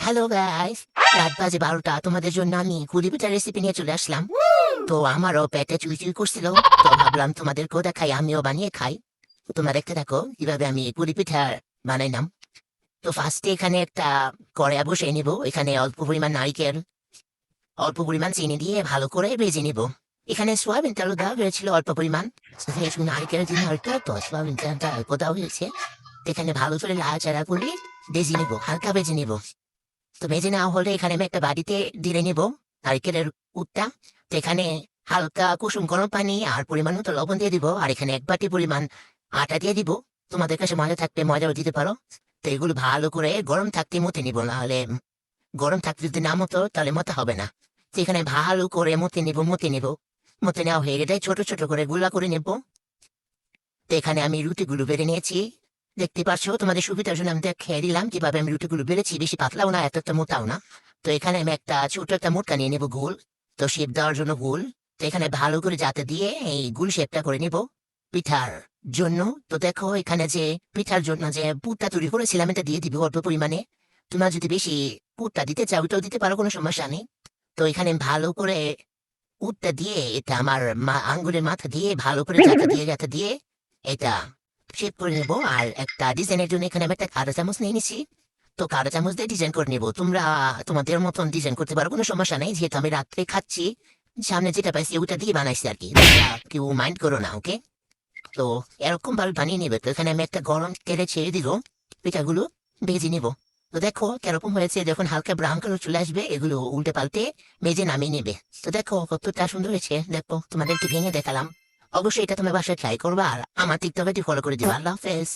Hello guys, রাত বাজে 12টা। তোমাদের জন্য আমি কুলি পিঠার রেসিপি নিয়ে চলে আসলাম। তো আমারও পেটে চুই চুই করছিল, তো ভাবলাম তোমাদেরকেও দেখাই, আমিও বানিয়ে খাই। তো তোমরা দেখতে থাকো কিভাবে আমি কুলি পিঠা বানাইলাম। তো ফার্স্টে এখানে একটা কড়াই বসিয়ে নিব। এখানে অল্প পরিমাণ নারকেল, অল্প পরিমাণ চিনি দিয়ে ভালো করে ভেজে নিব। এখানে সোয়াবিন তেলও দেওয়া হয়েছিল অল্প পরিমাণ। নারকেল চিনি হালকা, তো সোয়াবিন তেলটা অল্প দেওয়া হয়েছে। এখানে ভালো করে লাড়াচাড়া করে ভেজে নিব, হালকা ভেজে নিব। তো ভেজে নেওয়া হলে এখানে আমি একটা বাড়িতে দিয়ে নিব নারকেলের পুরটা। তো এখানে হালকা কুসুম গরম পানি আর পরিমাণ মতো লবণ দিয়ে দিব, আর এখানে 1 বাটি পরিমাণ আটা দিয়ে দিব। তোমাদের কাছে ময়দা থাকলে ময়দাও দিতে পারো। তো এগুলো ভালো করে গরম থাকতে মতে নিব, নাহলে গরম থাকতে যদি না মতো তাহলে মতে হবে না। তো এখানে ভালো করে মতে নিব। মতে নেওয়া হয়ে গেলে ছোট ছোট করে গুলা করে নেব। তো এখানে আমি রুটিগুলো বেড়ে নিয়েছি। দেখতে পাচ্ছো, তোমাদের সুবিধার জন্য আমি খেয়ে দিলাম কিভাবে আমি রুটিগুলো বেড়েছি। বেশি পাতলাও না, এত একটা মোটাও না। তো এখানে আমি একটা ছোট একটা মোটকা নিয়ে নেবো গোল। তো শেপ দেওয়ার জন্য গোল। তো এখানে ভালো করে যাতে দিয়ে এই গোল শেপটা করে নিব পিঠার জন্য। তো দেখো এখানে যে পিঠার জন্য যে পুরটা তৈরি করেছিলাম এটা দিয়ে দিব অল্প পরিমাণে। তোমরা যদি বেশি পুরটা দিতে চাও ওটাও দিতে পারো, কোনো সমস্যা নেই। তো এখানে ভালো করে পুরটা দিয়ে এটা আমার আঙ্গুলের মাথা দিয়ে ভালো করে যাতে দিয়ে এটা শেপ করে নেবো। আর একটা ডিজাইনের জন্য এখানে আমি একটা কাঁটা চামচ নিয়ে নিছি। তো কাঁটা চামচ দিয়ে ডিজাইন করে নেবো। তোমরা তোমাদের মতন ডিজাইন করতে পারো, কোনো সমস্যা নেই। যেহেতু আমি রাত্রে খাচ্ছি, সামনে যেটা পাইছি ওটা দিয়ে বানাইছি আর কি। তোমরা কেউ মাইন্ড করো না, ওকে? তো এরকম ভাবে বানিয়ে নেবে। তো এখানে আমি একটা গরম তেলে ছেড়ে দিব, পিঠাগুলো ভেজে নিব। তো দেখো কিরকম হয়েছে, যখন হালকা ব্রাউন কালার চলে আসবে এগুলো উল্টে পাল্টে ভেজে নামিয়ে নেবে। তো দেখো কতটা সুন্দর হয়েছে, দেখো তোমাদেরকে ভেঙে দেখালাম। অবশ্যই এটা তোমার বাসায় ট্রাই করবা, আর আমার টিকটকে ফলো করে দিবা। আল্লাহ হাফেজ।